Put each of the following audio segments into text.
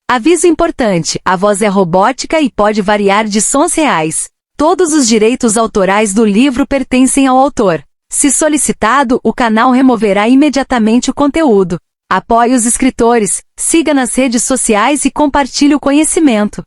Aviso importante, a voz é robótica e pode variar de sons reais. Todos os direitos autorais do livro pertencem ao autor. Se solicitado, o canal removerá imediatamente o conteúdo. Apoie os escritores, siga nas redes sociais e compartilhe o conhecimento.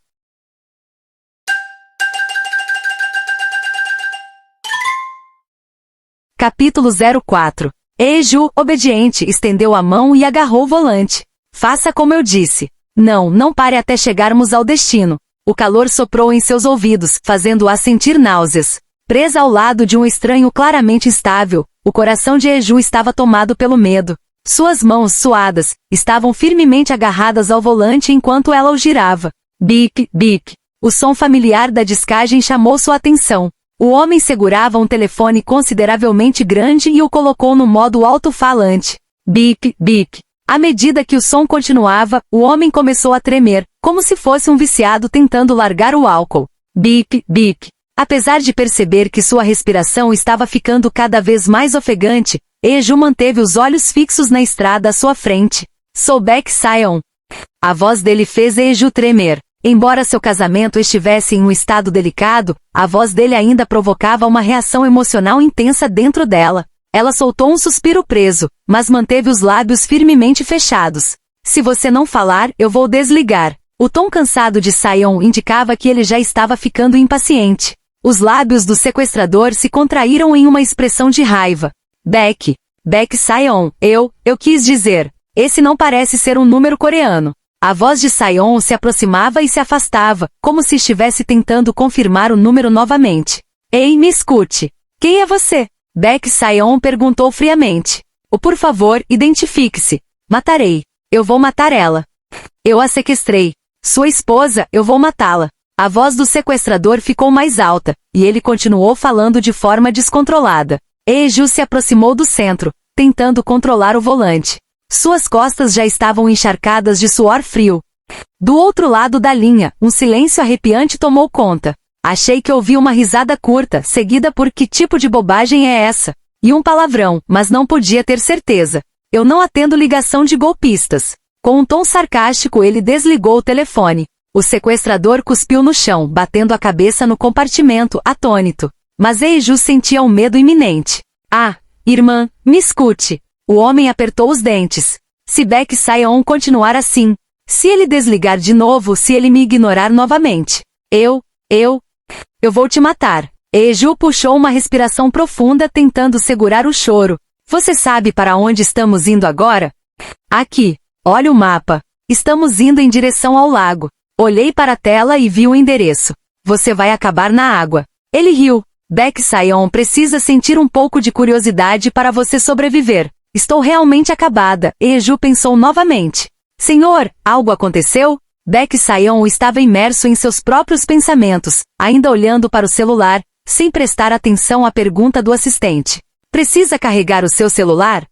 Capítulo 04. Eju, obediente, estendeu a mão e agarrou o volante. Faça como eu disse. Não pare até chegarmos ao destino. O calor soprou em seus ouvidos, fazendo-a sentir náuseas. Presa ao lado de um estranho claramente instável, o coração de Eju estava tomado pelo medo. Suas mãos suadas estavam firmemente agarradas ao volante enquanto ela o girava. Bip, bip. O som familiar da discagem chamou sua atenção. O homem segurava um telefone consideravelmente grande e o colocou no modo alto-falante. Bip, bip. À medida que o som continuava, o homem começou a tremer, como se fosse um viciado tentando largar o álcool. Bip, bip. Apesar de perceber que sua respiração estava ficando cada vez mais ofegante, Eju manteve os olhos fixos na estrada à sua frente. Sou Baek Sion. A voz dele fez Eju tremer. Embora seu casamento estivesse em um estado delicado, a voz dele ainda provocava uma reação emocional intensa dentro dela. Ela soltou um suspiro preso, mas manteve os lábios firmemente fechados. Se você não falar, eu vou desligar. O tom cansado de Sion indicava que ele já estava ficando impaciente. Os lábios do sequestrador se contraíram em uma expressão de raiva. Baek Sion, eu quis dizer. Esse não parece ser um número coreano. A voz de Sion se aproximava e se afastava, como se estivesse tentando confirmar o número novamente. Ei, me escute. Quem é você? Baek Sion perguntou friamente. Por favor, identifique-se. Matarei. Eu vou matar ela. Eu a sequestrei. Sua esposa, eu vou matá-la. A voz do sequestrador ficou mais alta, e ele continuou falando de forma descontrolada. Eju se aproximou do centro, tentando controlar o volante. Suas costas já estavam encharcadas de suor frio. Do outro lado da linha, um silêncio arrepiante tomou conta. Achei que ouvi uma risada curta, seguida por que tipo de bobagem é essa? E um palavrão, mas não podia ter certeza. Eu não atendo ligação de golpistas. Com um tom sarcástico ele desligou o telefone. O sequestrador cuspiu no chão, batendo a cabeça no compartimento, atônito. Mas Eju sentia um medo iminente. Ah, irmã, me escute. O homem apertou os dentes. Se Baek Sion continuar assim, se ele desligar de novo, se ele me ignorar novamente, eu vou te matar. Eju puxou uma respiração profunda tentando segurar o choro. Você sabe para onde estamos indo agora? Aqui. Olha o mapa. Estamos indo em direção ao lago. Olhei para a tela e vi o endereço. Você vai acabar na água. Ele riu. Baek Sion precisa sentir um pouco de curiosidade para você sobreviver. Estou realmente acabada, Eju pensou novamente. Senhor, algo aconteceu? Baek Sion estava imerso em seus próprios pensamentos, ainda olhando para o celular, sem prestar atenção à pergunta do assistente. Precisa carregar o seu celular?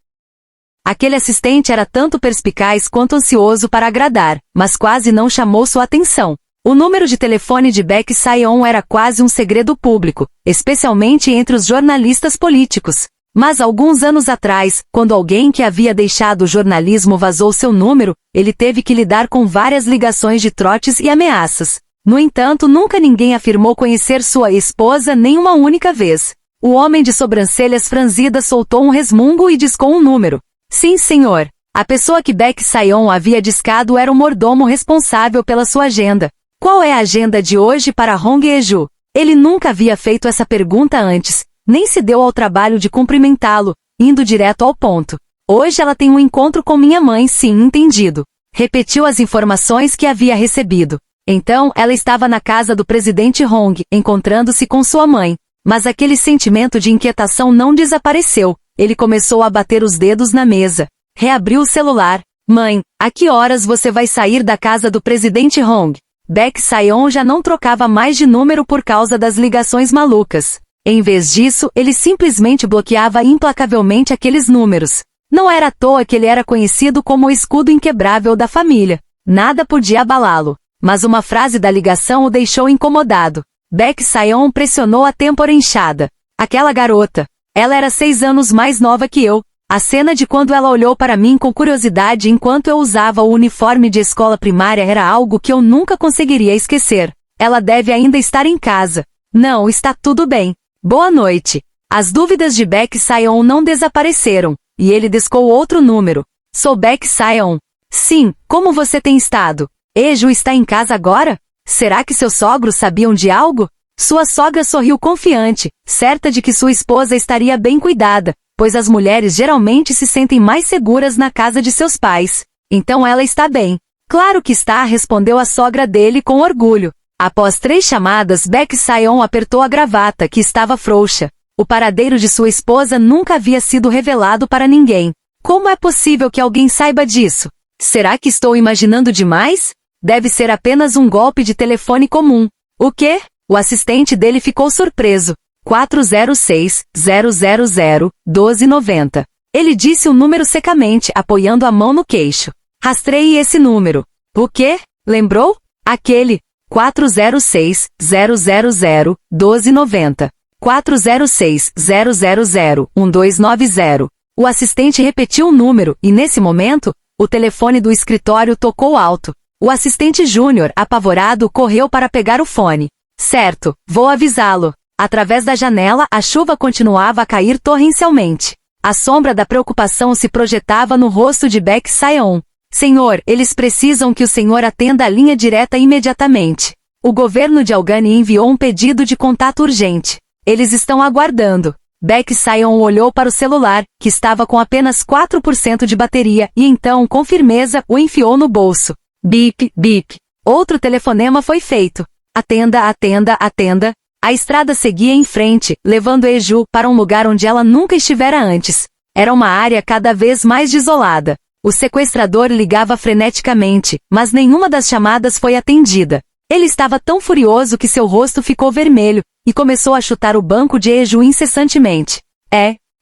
Aquele assistente era tanto perspicaz quanto ansioso para agradar, mas quase não chamou sua atenção. O número de telefone de Baek Sion era quase um segredo público, especialmente entre os jornalistas políticos. Mas alguns anos atrás, quando alguém que havia deixado o jornalismo vazou seu número, ele teve que lidar com várias ligações de trotes e ameaças. No entanto, nunca ninguém afirmou conhecer sua esposa nem uma única vez. O homem de sobrancelhas franzidas soltou um resmungo e discou um número. Sim, senhor. A pessoa que Baek Sion havia discado era o mordomo responsável pela sua agenda. Qual é a agenda de hoje para Hong Eju? Ele nunca havia feito essa pergunta antes. Nem se deu ao trabalho de cumprimentá-lo, indo direto ao ponto. Hoje ela tem um encontro com minha mãe, sim, entendido. Repetiu as informações que havia recebido. Então, ela estava na casa do presidente Hong, encontrando-se com sua mãe. Mas aquele sentimento de inquietação não desapareceu. Ele começou a bater os dedos na mesa. Reabriu o celular. Mãe, a que horas você vai sair da casa do presidente Hong? Baek Sion já não trocava mais de número por causa das ligações malucas. Em vez disso, ele simplesmente bloqueava implacavelmente aqueles números. Não era à toa que ele era conhecido como o escudo inquebrável da família. Nada podia abalá-lo. Mas uma frase da ligação o deixou incomodado. Baek Sion pressionou a têmpora inchada. Aquela garota. Ela era 6 anos mais nova que eu. A cena de quando ela olhou para mim com curiosidade enquanto eu usava o uniforme de escola primária era algo que eu nunca conseguiria esquecer. Ela deve ainda estar em casa. Não, está tudo bem. Boa noite. As dúvidas de Beck Sion não desapareceram, e ele discou outro número. Sou Beck Sion. Sim, como você tem estado? Eju está em casa agora? Será que seus sogros sabiam de algo? Sua sogra sorriu confiante, certa de que sua esposa estaria bem cuidada, pois as mulheres geralmente se sentem mais seguras na casa de seus pais. Então ela está bem. Claro que está, respondeu a sogra dele com orgulho. Após 3 chamadas, Beck Sion apertou a gravata, que estava frouxa. O paradeiro de sua esposa nunca havia sido revelado para ninguém. Como é possível que alguém saiba disso? Será que estou imaginando demais? Deve ser apenas um golpe de telefone comum. O quê? O assistente dele ficou surpreso. 406-000-1290. Ele disse o número secamente, apoiando a mão no queixo. Rastreie esse número. O quê? Lembrou? Aquele. 406-000-1290. 406-000-1290. O assistente repetiu o número, e nesse momento, o telefone do escritório tocou alto. O assistente júnior, apavorado, correu para pegar o fone. Certo, vou avisá-lo. Através da janela, a chuva continuava a cair torrencialmente. A sombra da preocupação se projetava no rosto de Beck Sion. Senhor, eles precisam que o senhor atenda a linha direta imediatamente. O governo de Albany enviou um pedido de contato urgente. Eles estão aguardando. Beck Sion olhou para o celular, que estava com apenas 4% de bateria, e então, com firmeza, o enfiou no bolso. Bip, bip. Outro telefonema foi feito. Atenda, atenda, atenda. A estrada seguia em frente, levando Eju para um lugar onde ela nunca estivera antes. Era uma área cada vez mais desolada. O sequestrador ligava freneticamente, mas nenhuma das chamadas foi atendida. Ele estava tão furioso que seu rosto ficou vermelho, e começou a chutar o banco de Eju incessantemente.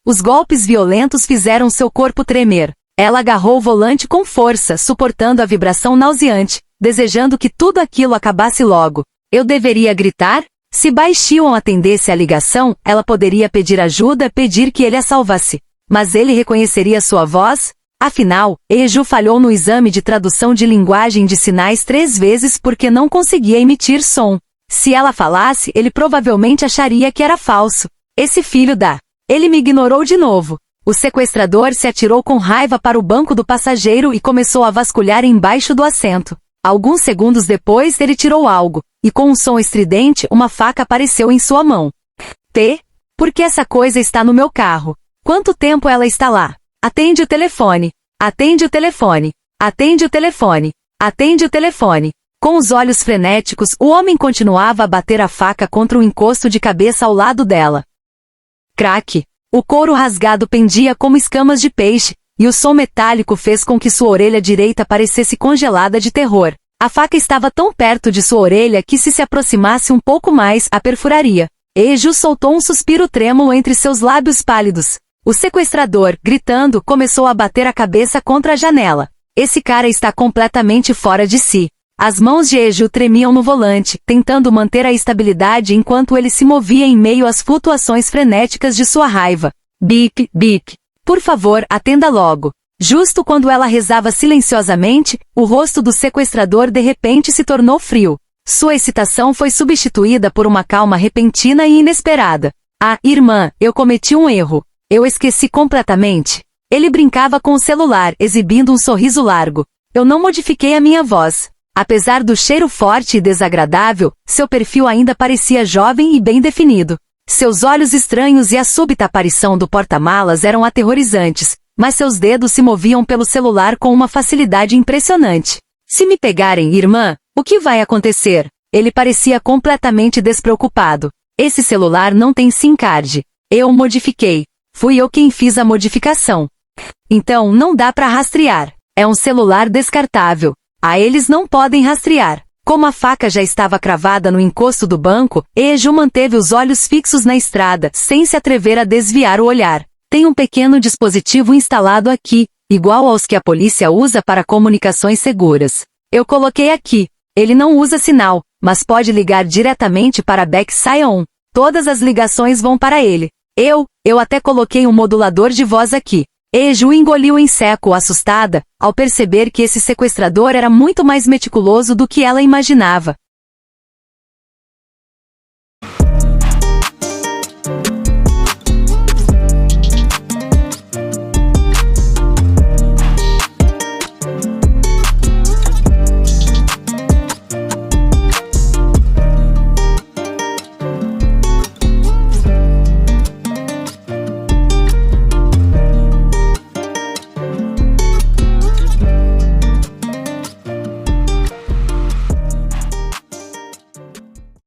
Os golpes violentos fizeram seu corpo tremer. Ela agarrou o volante com força, suportando a vibração nauseante, desejando que tudo aquilo acabasse logo. Eu deveria gritar? Se Baishion atendesse a ligação, ela poderia pedir ajuda, pedir que ele a salvasse. Mas ele reconheceria sua voz? Afinal, Eju falhou no exame de tradução de linguagem de sinais 3 vezes porque não conseguia emitir som. Se ela falasse, ele provavelmente acharia que era falso. Esse filho da... Ele me ignorou de novo. O sequestrador se atirou com raiva para o banco do passageiro e começou a vasculhar embaixo do assento. Alguns segundos depois ele tirou algo, e com um som estridente uma faca apareceu em sua mão. Por que essa coisa está no meu carro? Quanto tempo ela está lá? Atende o telefone. Atende o telefone. Atende o telefone. Atende o telefone. Com os olhos frenéticos, o homem continuava a bater a faca contra o encosto de cabeça ao lado dela. Craque! O couro rasgado pendia como escamas de peixe, e o som metálico fez com que sua orelha direita parecesse congelada de terror. A faca estava tão perto de sua orelha que se aproximasse um pouco mais, a perfuraria. Eju soltou um suspiro trêmulo entre seus lábios pálidos. O sequestrador, gritando, começou a bater a cabeça contra a janela. Esse cara está completamente fora de si. As mãos de Eju tremiam no volante, tentando manter a estabilidade enquanto ele se movia em meio às flutuações frenéticas de sua raiva. Bip, bip. Por favor, atenda logo. Justo quando ela rezava silenciosamente, o rosto do sequestrador de repente se tornou frio. Sua excitação foi substituída por uma calma repentina e inesperada. Ah, irmã, eu cometi um erro. Eu esqueci completamente. Ele brincava com o celular, exibindo um sorriso largo. Eu não modifiquei a minha voz. Apesar do cheiro forte e desagradável, seu perfil ainda parecia jovem e bem definido. Seus olhos estranhos e a súbita aparição do porta-malas eram aterrorizantes, mas seus dedos se moviam pelo celular com uma facilidade impressionante. Se me pegarem, irmã, o que vai acontecer? Ele parecia completamente despreocupado. Esse celular não tem SIM card. Eu o modifiquei. Fui eu quem fiz a modificação. Então não dá para rastrear. É um celular descartável. Eles não podem rastrear. Como a faca já estava cravada no encosto do banco, Eju manteve os olhos fixos na estrada, sem se atrever a desviar o olhar. Tem um pequeno dispositivo instalado aqui, igual aos que a polícia usa para comunicações seguras. Eu coloquei aqui. Ele não usa sinal, mas pode ligar diretamente para Beck Sion. Todas as ligações vão para ele. Eu até coloquei um modulador de voz aqui. Eju engoliu em seco, assustada, ao perceber que esse sequestrador era muito mais meticuloso do que ela imaginava.